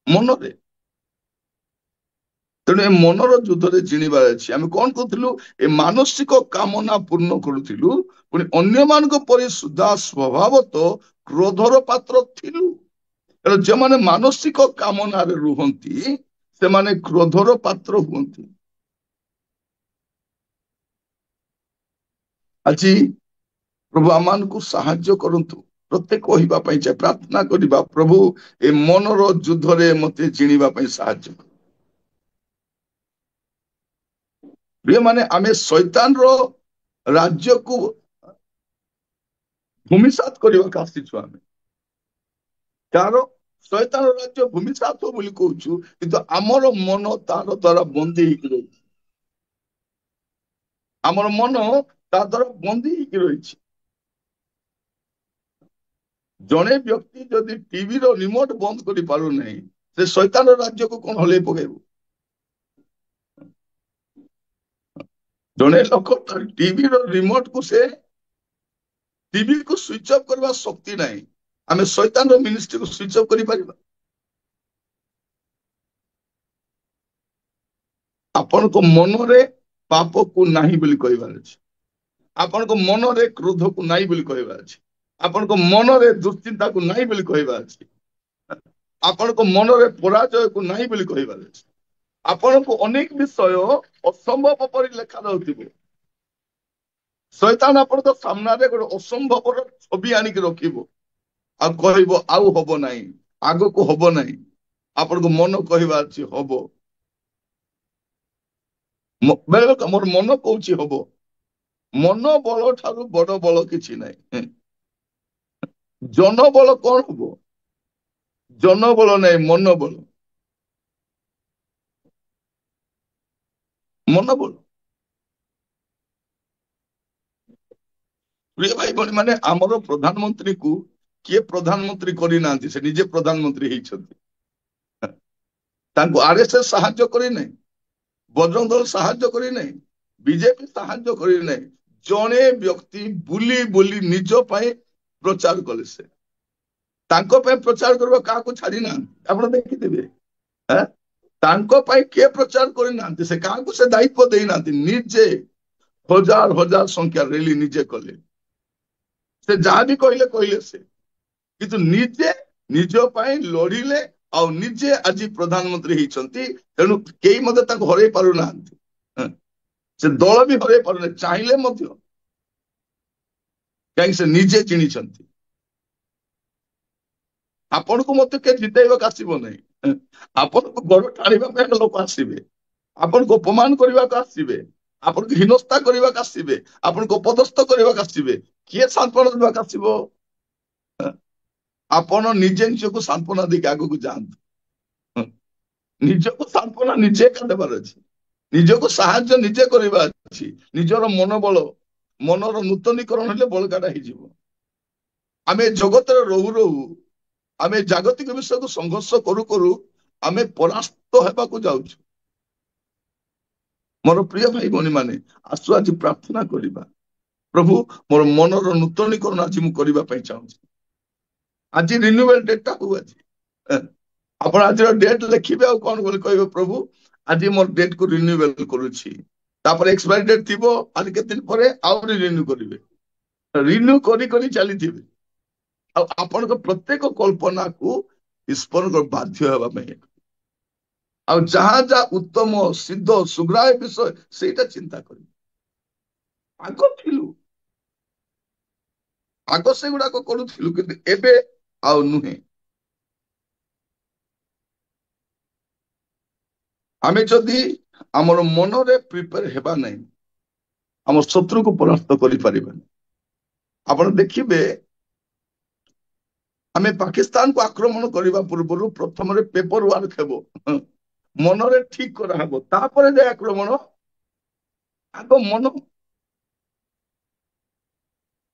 ମନରେ। ତେଣୁ ଏ ମନର ଯୁଦ୍ଧରେ ଜିଣିବାର ଅଛି। ଆମେ କଣ କରୁଥିଲୁ? ଏ ମାନସିକ କାମନା ପୂର୍ଣ୍ଣ କରୁଥିଲୁ। ପୁଣି ଅନ୍ୟମାନଙ୍କ ପରି ସୁଦ୍ଧା ସ୍ୱଭାବତଃ କ୍ରୋଧର ପାତ୍ର ଥିଲୁ। ଯେଉଁମାନେ ମାନସିକ କାମନାରେ ରୁହନ୍ତି ସେମାନେ କ୍ରୋଧର ପାତ୍ର ହୁଅନ୍ତି। ଆଜି ପ୍ରଭୁ ଆମମାନଙ୍କୁ ସାହାଯ୍ୟ କରନ୍ତୁ। ପ୍ରତ୍ୟେକ କହିବା ପାଇଁ ଚାहे, ପ୍ରାର୍ଥନା କରିବା, ପ୍ରଭୁ ଏ ମନର ଯୁଦ୍ଧରେ ମତେ ଜିଣିବା ପାଇଁ ସାହାଯ୍ୟ କର। ପ୍ରିୟମାନେ, ଆମେ ଶୈତାନର ରାଜ୍ୟକୁ ଭୂମିସାତ କରିବାକୁ ଆସିଛୁ। ଆମେ ତାର ଶୈତାନ ରାଜ୍ୟ ଭୂମିସାତ ବୋଲି କହୁଛୁ, କିନ୍ତୁ ଆମର ମନ ତାର ଦ୍ଵାରା ବନ୍ଦୀ ହେଇକି ରହିଛି। ଆମର ମନ ତା ଦ୍ଵାରା ବନ୍ଦୀ ହେଇକି ରହିଛି। ଜଣେ ବ୍ୟକ୍ତି ଯଦି ଟିଭିର ରିମୋଟ ବନ୍ଦ କରିପାରୁନାହିଁ, ସେ ଶୈତାନ ରାଜ୍ୟକୁ କଣ ହଲେଇ ପକେଇବ? ଜଣେ ଲୋକ ଟିଭିର ରିମୋଟକୁ ସେ ଟିଭିକୁ ସୁଇଚ ଅଫ୍ କରିବା ଶକ୍ତି ନାହିଁ। ଆମେ ଶୈତାନର ମିନିଷ୍ଟ୍ରିକୁ ସୁଇଚ ଅଫ୍ କରିପାରିବା? ଆପଣଙ୍କ ମନରେ ପାପକୁ ନାହିଁ ବୋଲି କହିବାର ଅଛି। ଆପଣଙ୍କ ମନରେ କ୍ରୋଧକୁ ନାହିଁ ବୋଲି କହିବାର ଅଛି। ଆପଣଙ୍କ ମନରେ ଦୁଶ୍ଚିନ୍ତାକୁ ନାହିଁ ବୋଲି କହିବାର ଅଛି। ଆପଣଙ୍କ ମନରେ ପରାଜୟକୁ ନାହିଁ ବୋଲି କହିବାର ଅଛି। ଆପଣଙ୍କୁ ଅନେକ ବିଷୟ ଅସମ୍ଭବ ପରି ଲେଖାଯାଉଥିବ। ଶୈତାନ ଆପଣଙ୍କ ସାମ୍ନାରେ ଗୋଟେ ଅସମ୍ଭବର ଛବି ଆଣିକି ରଖିବ ଆଉ କହିବ ଆଉ ହବ ନାହିଁ, ଆଗକୁ ହବ ନାହିଁ। ଆପଣଙ୍କ ମନ କହିବାର ଅଛି ହବ। ବେଳେବେଳେ ମୋର ମନ କହୁଛି ହବ। ମନ ବଳ ଠାରୁ ବଡ ବଳ କିଛି ନାହିଁ। ଜନବଳ କଣ ହବ? ଜନବଳ ନାହିଁ, ମନୋବଳ। ମନୋବଳ। ପ୍ରିୟ ଭାଇ ଭଉଣୀ ମାନେ, ଆମର ପ୍ରଧାନମନ୍ତ୍ରୀକୁ କିଏ ପ୍ରଧାନମନ୍ତ୍ରୀ କରିନାହାନ୍ତି, ସେ ନିଜେ ପ୍ରଧାନମନ୍ତ୍ରୀ ହେଇଛନ୍ତି। ତାଙ୍କୁ ଆରଏସଏସ ସାହାଯ୍ୟ କରିନାହିଁ, ବଜରଙ୍ଗ ଦଳ ସାହାଯ୍ୟ କରିନାହିଁ, ବିଜେପି ସାହାଯ୍ୟ କରିନାହିଁ। ଜଣେ ବ୍ୟକ୍ତି ବୁଲି ବୁଲି ନିଜ ପାଇଁ ପ୍ରଚାର କଲେ। ସେ ତାଙ୍କ ପାଇଁ ପ୍ରଚାର କରିବା କାହାକୁ ଛାଡି ନାହାନ୍ତି। ଆପଣ ଦେଖିଥିବେ, ତାଙ୍କ ପାଇଁ କିଏ ପ୍ରଚାର କରିନାହାନ୍ତି, ସେ କାହାକୁ ସେ ଦାୟିତ୍ୱ ଦେଇନାହାନ୍ତି। ନିଜେ ହଜାର ହଜାର ସଂଖ୍ୟା ରେଲି ନିଜେ କଲେ। ସେ ଯାହା ବି କହିଲେ କହିଲେ, ସେ କିନ୍ତୁ ନିଜେ ନିଜ ପାଇଁ ଲଢିଲେ ଆଉ ନିଜେ ଆଜି ପ୍ରଧାନମନ୍ତ୍ରୀ ହେଇଛନ୍ତି। ତେଣୁ କେହି ମଧ୍ୟ ତାଙ୍କୁ ହରେଇ ପାରୁନାହାନ୍ତି। ସେ ଦଳ ବି ହରେଇ ପାରୁନାହିଁ ଚାହିଁଲେ ମଧ୍ୟ, କାହିଁକି ସେ ନିଜେ ଚିଣିଛନ୍ତି। ଆପଣଙ୍କୁ ମଧ୍ୟ କିଏ ଜିତେଇବାକୁ ଆସିବ ନାହିଁ। ଆପଣଙ୍କୁ ଗୋଡ ଟାଣିବା ପାଇଁ ଲୋକ ଆସିବେ, ଆପଣଙ୍କୁ ଅପମାନ କରିବାକୁ ଆସିବେ, ଆପଣଙ୍କୁ ହୀନସ୍ତା କରିବାକୁ ଆସିବେ, ଆପଣଙ୍କୁ ଅପଦସ୍ଥ କରିବାକୁ ଆସିବେ। କିଏ ସାନ୍ତ୍ୱନା ଦେବାକୁ ଆସିବ? ଆପଣ ନିଜେ ନିଜକୁ ସାନ୍ତ୍ୱନା ଦେଇକି ଆଗକୁ ଯାଆନ୍ତୁ। ନିଜକୁ ସାନ୍ତ୍ୱନା ନିଜେ ଦେବାର ଅଛି, ନିଜକୁ ସାହାଯ୍ୟ ନିଜେ କରିବା ଅଛି। ନିଜର ମନୋବଳ, ମନର ନୂତନୀକରଣ ହେଲେ ବଳକାଟା ହେଇଯିବ। ଆମେ ଜଗତରେ ରହୁ ରହୁ ଆମେ ଜାଗତିକ ବିଷୟକୁ ସଂଘର୍ଷ କରୁ କରୁ ଆମେ ପରାସ୍ତ ହେବାକୁ ଯାଉଛୁ। ମୋର ପ୍ରିୟ ଭାଇ ଭଉଣୀ ମାନେ, ଆସୁ ଆଜି ପ୍ରାର୍ଥନା କରିବା, ପ୍ରଭୁ ମୋର ମନର ନୂତନୀକରଣ ଆଜି ମୁଁ କରିବା ପାଇଁ ଚାହୁଁଛି। ଆଜି ରିନ୍ୟୁଆଲ ଡେଟା ହଉ। ଆଜି ଆପଣ ଆଜିର ଡେଟ୍ ଲେଖିବେ ଆଉ କଣ ବୋଲି କହିବେ, ପ୍ରଭୁ ଆଜି ମୋର ଡେଟ୍ କୁ ରିନ୍ୟୁଏବଲ କରୁଛି। ତାପରେ ଏକ୍ସପାୟରି ଡେଟ୍ ଥିବ, ଆଜି କେତେ ଦିନ ପରେ ଆହୁରି ରିନ୍ୟୁ କରିବେ, ରିନ୍ୟୁ କରି କରି ଚାଲିଥିବେ। ଆଉ ଆପଣଙ୍କ ପ୍ରତ୍ୟେକ କଳ୍ପନାକୁ ଈଶ୍ୱରଙ୍କ ବାଧ୍ୟ ହେବା ପାଇଁ, ଆଉ ଯାହା ଯାହା ଉତ୍ତମ ସିଦ୍ଧ ସୁଗ୍ରାହ୍ୟ ବିଷୟ ସେଇଟା ଚିନ୍ତା କରିବେ। ଆଗ ଥିଲୁ, ଆଗ ସେଗୁଡାକ କରୁଥିଲୁ, କିନ୍ତୁ ଏବେ ଆଉ ନୁହେଁ। ଆମେ ଯଦି ଆମର ମନରେ ପ୍ରିପେୟାର ହେବା ନାହିଁ, ଆମ ଶତ୍ରୁକୁ ପରାସ୍ତ କରିପାରିବାନି। ଆପଣ ଦେଖିବେ, ଆମେ ପାକିସ୍ତାନକୁ ଆକ୍ରମଣ କରିବା ପୂର୍ବରୁ ପ୍ରଥମରେ ପେପର ୱାର୍କ ହେବ, ମନରେ ଠିକ କରାହବ, ତାପରେ ଯେ ଆକ୍ରମଣ। ଆଗ ମନ।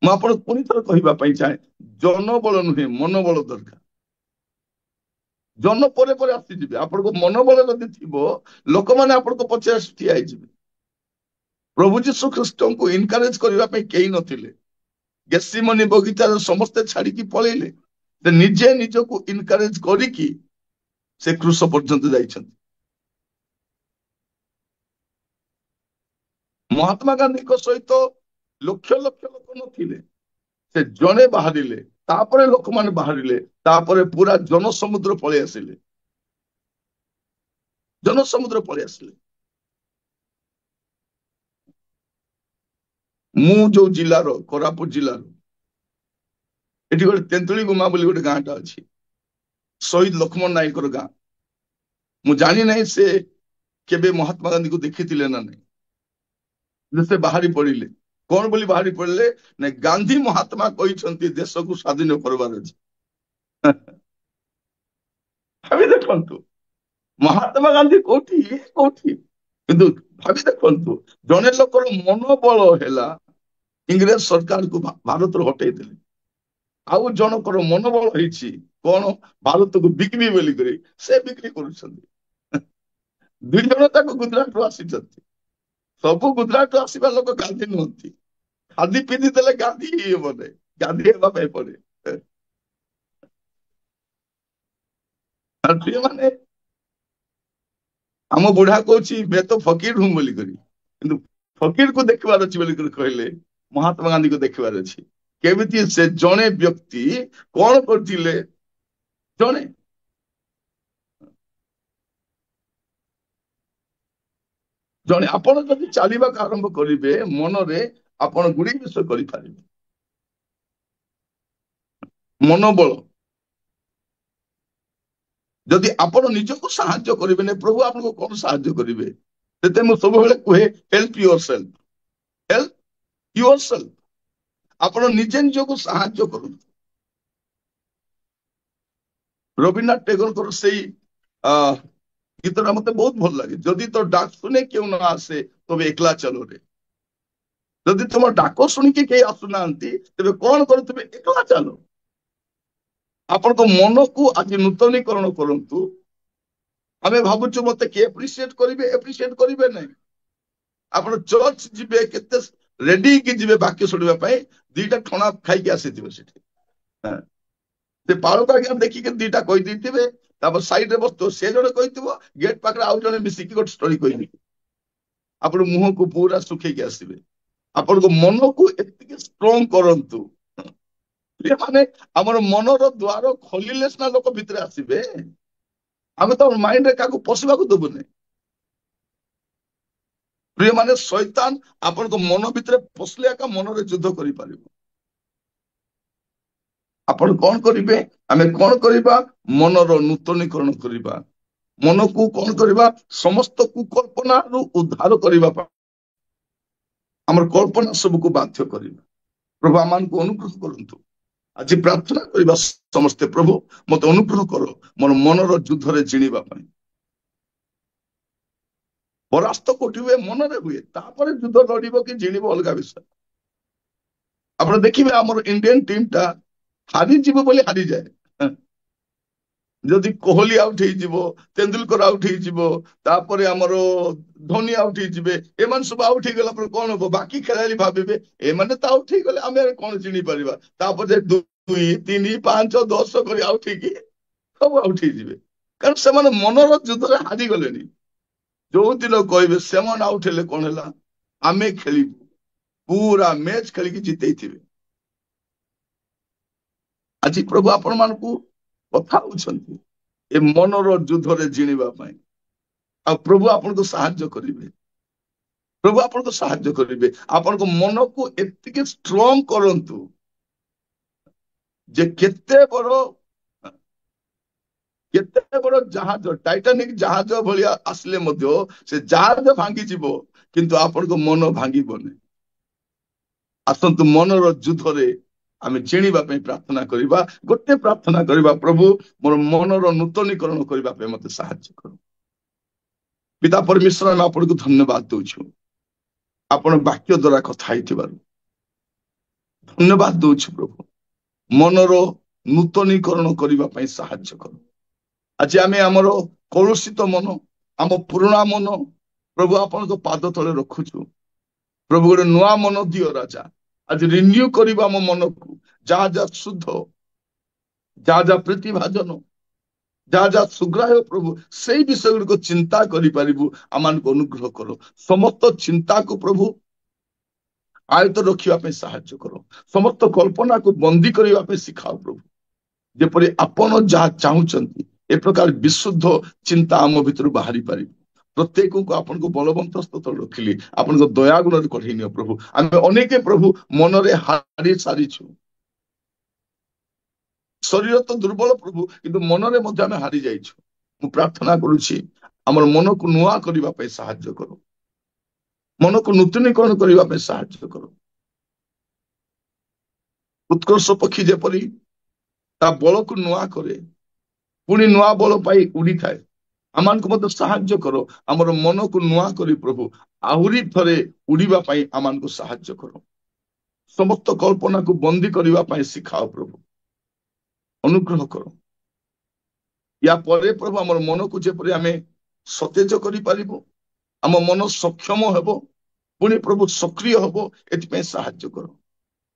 ମୁଁ ଆପଣଙ୍କୁ ପୁଣି ଥରେ କହିବା ପାଇଁ ଚାହେଁ, ଜନବଳ ନୁହେଁ, ମନୋବଳ ଦରକାର। ଜନ ପରେ ପରେ ଆସିଯିବେ, ଆପଣଙ୍କ ମନୋବଳ ଯଦି ଥିବ, ଲୋକମାନେ ଆପଣଙ୍କ ପଛରେ ଆସି ଠିଆ ହେଇଯିବେ। ପ୍ରଭୁ ଯୀଶୁ ଖ୍ରୀଷ୍ଟଙ୍କୁ ଇନକରେଜ କରିବା ପାଇଁ କେହି ନଥିଲେ। ଗେସିମନି ବଗିଚାରେ ସମସ୍ତେ ଛାଡିକି ପଳେଇଲେ, ସେ ନିଜେ ନିଜକୁ ଇନକରେଜ କରିକି ସେ କ୍ରୁଶ ପର୍ଯ୍ୟନ୍ତ ଯାଇଛନ୍ତି। ମହାତ୍ମା ଗାନ୍ଧୀଙ୍କ ସହିତ ଲକ୍ଷ ଲକ୍ଷ ଲୋକ ନଥିଲେ, ସେ ଜଣେ ବାହାରିଲେ, ତାପରେ ଲୋକମାନେ ବାହାରିଲେ, ତାପରେ ପୁରା ଜନସମୁଦ୍ର ପଳେଇ ଆସିଲେ, ଜନସମୁଦ୍ର ପଳେଇ ଆସିଲେ। ମୁଁ ଯୋଉ ଜିଲ୍ଲାର, କୋରାପୁଟ ଜିଲ୍ଲାର, ଏଠି ଗୋଟେ ତେନ୍ତୁଳି ଗୁମା ବୋଲି ଗୋଟେ ଗାଁଟା ଅଛି, ଶହୀଦ ଲକ୍ଷ୍ମଣ ନାୟକର ଗାଁ। ମୁଁ ଜାଣି ନାହିଁ ସେ କେବେ ମହାତ୍ମା ଗାନ୍ଧୀକୁ ଦେଖିଥିଲେ ନା ନାହିଁ। ସେ ବାହାରି ପଡିଲେ, କଣ ବୋଲି ବାହାରି ପଡିଲେ ନା, ଗାନ୍ଧୀ ମହାତ୍ମା କହିଛନ୍ତି ଦେଶକୁ ସ୍ୱାଧୀନ କରିବାର ଅଛି। ଭାବି ଦେଖନ୍ତୁ, ମହାତ୍ମା ଗାନ୍ଧୀ କୋଉଠି, ଇଏ କୋଉଠି, କିନ୍ତୁ ଭାବି ଦେଖନ୍ତୁ, ଜଣେ ଲୋକର ମନୋବଳ ହେଲା ଇଂରେଜ ସରକାରକୁ ଭାରତରୁ ହଟେଇ ଦେଲେ, ଆଉ ଜଣଙ୍କର ମନୋବଳ ହେଇଛି କଣ, ଭାରତକୁ ବିକ୍ରି ବୋଲି କରି ସେ ବିକ୍ରି କରୁଛନ୍ତି। ଦୁଇ ଜଣ ତାକୁ ଗୁଜରାଟରୁ ଆସିଛନ୍ତି। ସବୁ ଗୁଜରାଟରୁ ଆସିବା ଲୋକ ଗାନ୍ଧୀ ନୁହନ୍ତି। ଖାଦି ପିନ୍ଧି ଦେଲେ ଗାନ୍ଧୀ ହେବନି, ଗାନ୍ଧୀ ହେବା ପାଇଁ ପଡେ। ମାନେ ଆମ ବୁଢା କହୁଛି ମେ ତ ଫକୀର ହୁଁ ବୋଲି କରି, କିନ୍ତୁ ଫକୀରକୁ ଦେଖିବାର ଅଛି ବୋଲି କରି କହିଲେ ମହାତ୍ମା ଗାନ୍ଧୀକୁ ଦେଖିବାର ଅଛି। କେମିତି ସେ ଜଣେ ବ୍ୟକ୍ତି କଣ କରିଥିଲେ, ଜଣେ ଜଣେ ଆପଣ ଯଦି ଚାଲିବାକୁ ଆରମ୍ଭ କରିବେ ମନରେ, ଆପଣ ଗୁଡିଏ ବିଷୟ କରିପାରିବେ। ମନୋବଳ। ଯଦି ଆପଣ ନିଜକୁ ସାହାଯ୍ୟ କରିବେନି, ପ୍ରଭୁ ଆପଣଙ୍କୁ କଣ ସାହାଯ୍ୟ କରିବେ? ସେଥିପାଇଁ ମୁଁ ସବୁବେଳେ କୁହେ, help your self, help your self. ଆପଣ ନିଜେ ନିଜକୁ ସାହାଯ୍ୟ କରନ୍ତୁ। ରବୀନ୍ଦ୍ରନାଥ ଟେଗୋରଙ୍କର ସେଇ ଗୀତଟା ମତେ ବହୁତ ଭଲ ଲାଗେ, ଯଦି ତ ଡାକ ଶୁନେ କେউ ନ ଆସେ ତବେ ଏକଲା ଚଲୋ ରେ। ଯଦି ତୁମ ଡାକ ଶୁଣିକି କେହି ଆସୁନାହାନ୍ତି, ତେବେ କଣ କରୁଥିବେ, ଏକଲା ଚାଲ। ଆପଣଙ୍କ ମନକୁ ଆଜି ନୂତନୀକରଣ କରନ୍ତୁ। ଆମେ ଭାବୁଛୁ ମତେ କିଏ ଏପ୍ରିସିଏଟ କରିବେ, ଏପ୍ରିସିଏଟ କରିବେ ନାହିଁ। ଆପଣ ଚର୍ଚ୍ଚ ଯିବେ, କେତେ ରେଡି ହେଇକି ଯିବେ ବାକ୍ୟ ଶୁଣିବା ପାଇଁ, ଦିଟା ଠଣା ଖାଇକି ଆସିଥିବେ ସେଠି। ସେ ପାଳକ ଆଜ୍ଞା ଦେଖିକି ଦିଟା କହିଦେଇଥିବେ, ତାପରେ ସାଇଡରେ ବସିଥିବ ସେ ଜଣେ କହିଥିବ, ଗେଟ୍ ପାଖରେ ଆଉ ଜଣେ ମିଶିକି ଗୋଟେ ଷ୍ଟୋରି କହିବି। ଆପଣ ମୁହଁକୁ ପୁରା ଶୁଖେଇକି ଆସିବେ। ଆପଣଙ୍କ ମନକୁ ଏତିକି ଷ୍ଟ୍ରଙ୍ଗ କରନ୍ତୁ। ମାନେ ଆମର ମନର ଦ୍ୱାର ଖୋଲିଲେ ସିନା ଲୋକ ଭିତରେ ଆସିବେ। ଆମେ ତ ମାଇଣ୍ଡରେ କାହାକୁ ପଶିବାକୁ ଦେବୁନି। ପ୍ରିୟ ମାନେ, ଶୈତାନ ଆପଣଙ୍କ ମନ ଭିତରେ ପଶିଲେ ଏକା ମନରେ ଯୁଦ୍ଧ କରିପାରିବ। ଆପଣ କଣ କରିବେ, ଆମେ କଣ କରିବା, ମନର ନୂତନୀକରଣ କରିବା। ମନକୁ କଣ କରିବା, ସମସ୍ତ କୁକଳ୍ପନାରୁ ଉଦ୍ଧାର କରିବା ପାଇଁ ଆମର କଳ୍ପନା ସବୁକୁ ବାଧ୍ୟ କରିବା। ପ୍ରଭୁ ଆମମାନଙ୍କୁ ଅନୁଗ୍ରହ କରନ୍ତୁ। ଆଜି ପ୍ରାର୍ଥନା କରିବା ସମସ୍ତେ, ପ୍ରଭୁ ମତେ ଅନୁଗ୍ରହ କର ମୋର ମନର ଯୁଦ୍ଧରେ ଜିଣିବା ପାଇଁ। ପରାସ୍ତ କୋଉଠି ହୁଏ, ମନରେ ହୁଏ, ତାପରେ ଯୁଦ୍ଧ ଲଢିବ କି ଜିଣିବ ଅଲଗା ବିଷୟ। ଆପଣ ଦେଖିବେ ଆମର ଇଣ୍ଡିଆନ ଟିମ୍ ଟା ହାରିଯିବ ବୋଲି ହାରିଯାଏ। ଯଦି କୋହଲି ଆଉଟ୍ ହେଇଯିବ, ତେନ୍ଦୁଲକର ଆଉଟ୍ ହେଇଯିବ, ତାପରେ ଆମର ଧୋନି ଆଉଟ୍ ହେଇଯିବେ, ଏମାନେ ସବୁ ଆଉଟ୍ ହେଇଗଲା ପରେ କଣ ହବ, ବାକି ଖେଳାଳି ଭାବିବେ ଏମାନେ ତ ଆଉଟ୍ ହେଇଗଲେ, ଆମେ କଣ ଜିଣି ପାରିବା। ତାପରେ 2, 3, 5, 10 କରି ଆଉଟ୍ ହେଇକି ସବୁ ଆଉଟ୍ ହେଇଯିବେ। କାରଣ ସେମାନେ ମନର ଯୁଦ୍ଧରେ ହାରିଗଲେଣି। ଯୋଉଦିନ କହିବେ ସେମାନେ ଆଉଟ୍ ହେଲେ କଣ ହେଲା, ଆମେ ଖେଳିବୁ, ପୁରା ମ୍ୟାଚ୍ ଖେଳିକି ଜିତେଇଥିବେ। ଆଜି ପ୍ରଭୁ ଆପଣ ମାନଙ୍କୁ କଥା ହଉଛନ୍ତି ଏ ମନର ଯୁଦ୍ଧରେ ଜିଣିବା ପାଇଁ। ଆଉ ପ୍ରଭୁ ଆପଣଙ୍କୁ ସାହାଯ୍ୟ କରିବେ। ପ୍ରଭୁ ଆପଣଙ୍କୁ ସାହାଯ୍ୟ କରିବେ। ଆପଣଙ୍କ ମନକୁ ଏତିକି ଷ୍ଟ୍ରଙ୍ଗ କରନ୍ତୁ ଯେ କେତେ ବଡ ଜାହାଜ, ଟାଇଟାନିକ ଜାହାଜ ଭଳିଆ ଆସିଲେ ମଧ୍ୟ ସେ ଜାହାଜ ଭାଙ୍ଗିଯିବ, କିନ୍ତୁ ଆପଣଙ୍କ ମନ ଭାଙ୍ଗିବନି। ଆସନ୍ତୁ ମନର ଯୁଦ୍ଧରେ ଆମେ ଜିଣିବା ପାଇଁ ପ୍ରାର୍ଥନା କରିବା। ଗୋଟେ ପ୍ରାର୍ଥନା କରିବା, ପ୍ରଭୁ ମୋର ମନର ନୂତନୀକରଣ କରିବା ପାଇଁ ମତେ ସାହାଯ୍ୟ କର। ପିତା ପରମେଶ୍ୱର, ଆମେ ଆପଣଙ୍କୁ ଧନ୍ୟବାଦ ଦଉଛୁ, ଆପଣ ବାକ୍ୟ ଦ୍ଵାରା କଥା ହେଇଥିବାରୁ ଧନ୍ୟବାଦ ଦଉଛୁ। ପ୍ରଭୁ ମନର ନୂତନୀକରଣ କରିବା ପାଇଁ ସାହାଯ୍ୟ କର। ଆଜି ଆମେ ଆମର କଳୁଷିତ ମନ, ଆମ ପୁରୁଣା ମନ ପ୍ରଭୁ ଆପଣଙ୍କ ପାଦ ତଳେ ରଖୁଛୁ। ପ୍ରଭୁ ଗୋଟେ ନୂଆ ମନ ଦିଅ ରାଜା। ଆଜି ରିନ୍ୟୁ କରିବା ଆମ ମନକୁ, ଯାହା ଯାହା ଶୁଦ୍ଧ, ଯାହା ଯାହା ପ୍ରତିଭାଜନ, ଯାହା ଯାହା ସୁଗ୍ରାହ୍ୟ ପ୍ରଭୁ, ସେଇ ବିଷୟ ଗୁଡ଼ିକ ଚିନ୍ତା କରିପାରିବୁ ଆମମାନଙ୍କୁ ଅନୁଗ୍ରହ କର। ସମସ୍ତ ଚିନ୍ତାକୁ ପ୍ରଭୁ ଆୟତ ରଖିବା ପାଇଁ ସାହାଯ୍ୟ କର। ସମସ୍ତ କଳ୍ପନାକୁ ବନ୍ଦୀ କରିବା ପାଇଁ ଶିଖାଅ ପ୍ରଭୁ, ଯେପରି ଆପଣ ଯାହା ଚାହୁଁଛନ୍ତି ଏ ପ୍ରକାର ବିଶୁଦ୍ଧ ଚିନ୍ତା ଆମ ଭିତରୁ ବାହାରି ପାରିବ। ପ୍ରତ୍ୟେକଙ୍କୁ ଆପଣଙ୍କୁ ବଳବନ୍ତ ସ୍ତୋତ୍ର ରଖିଲି, ଆପଣଙ୍କ ଦୟାଗୁଣରେ କଢେଇ ନିଅ ପ୍ରଭୁ। ଆମେ ଅନେକ ପ୍ରଭୁ ମନରେ ହାରି ସାରିଛୁ। ଶରୀର ତ ଦୁର୍ବଳ ପ୍ରଭୁ, କିନ୍ତୁ ମନରେ ମଧ୍ୟ ଆମେ ହାରି ଯାଇଛୁ। ମୁଁ ପ୍ରାର୍ଥନା କରୁଛି ଆମର ମନକୁ ନୂଆ କରିବା ପାଇଁ ସାହାଯ୍ୟ କର, ମନକୁ ନୂତନୀକରଣ କରିବା ପାଇଁ ସାହାଯ୍ୟ କର। ଉତ୍କର୍ଷ ପକ୍ଷୀ ଯେପରି ତା ବଳକୁ ନୂଆ କରେ, ପୁଣି ନୂଆ ବଳ ପାଇ ଉଡିଥାଏ, ଆମମାନଙ୍କୁ ମଧ୍ୟ ସାହାଯ୍ୟ କର ଆମର ମନକୁ ନୂଆ କରି ପ୍ରଭୁ ଆହୁରି ଥରେ ଉଡିବା ପାଇଁ ଆମମାନଙ୍କୁ ସାହାଯ୍ୟ କର। ସମସ୍ତ କଳ୍ପନାକୁ ବନ୍ଦୀ କରିବା ପାଇଁ ଶିଖାଅ ପ୍ରଭୁ, ଅନୁଗ୍ରହ କର। ୟା ପରେ ପ୍ରଭୁ ଆମର ମନକୁ ଯେପରି ଆମେ ସତେଜ କରିପାରିବୁ, ଆମ ମନ ସକ୍ଷମ ହେବ, ପୁଣି ପ୍ରଭୁ ସକ୍ରିୟ ହେବ, ଏଥିପାଇଁ ସାହାଯ୍ୟ କର।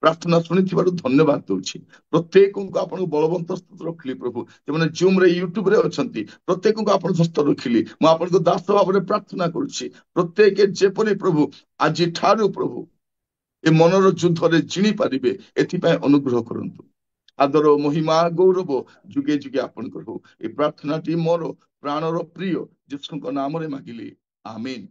ପ୍ରାର୍ଥନା ଶୁଣିଥିବାରୁ ଧନ୍ୟବାଦ ଦଉଛି। ପ୍ରତ୍ୟେକଙ୍କୁ ଆପଣଙ୍କୁ ବଳବନ୍ତ ସ୍ତୋତ୍ର ରଖିଲି ପ୍ରଭୁ। ଯେଉଁମାନେ ଜୁମ୍ ରେ ୟୁଟ୍ୟୁବ ରେ ଅଛନ୍ତି ପ୍ରତ୍ୟେକଙ୍କୁ ଆପଣଙ୍କ ହସ୍ତ ରଖିଲି। ମୁଁ ଆପଣଙ୍କ ଦାସ ଭାବରେ ପ୍ରାର୍ଥନା କରୁଛି, ପ୍ରତ୍ୟେକ ଯେପରି ପ୍ରଭୁ ଆଜି ଠାରୁ ପ୍ରଭୁ ଏ ମନର ଯୁଦ୍ଧରେ ଜିଣି ପାରିବେ, ଏଥିପାଇଁ ଅନୁଗ୍ରହ କରନ୍ତୁ। ଆଦର, ମହିମା, ଗୌରବ ଯୁଗେ ଯୁଗେ ଆପଣଙ୍କର ହଉ। ଏ ପ୍ରାର୍ଥନାଟି ମୋର ପ୍ରାଣର ପ୍ରିୟ ଯୀଶୁଙ୍କ ନାମରେ ମାଗିଲି, ଆମେନ୍।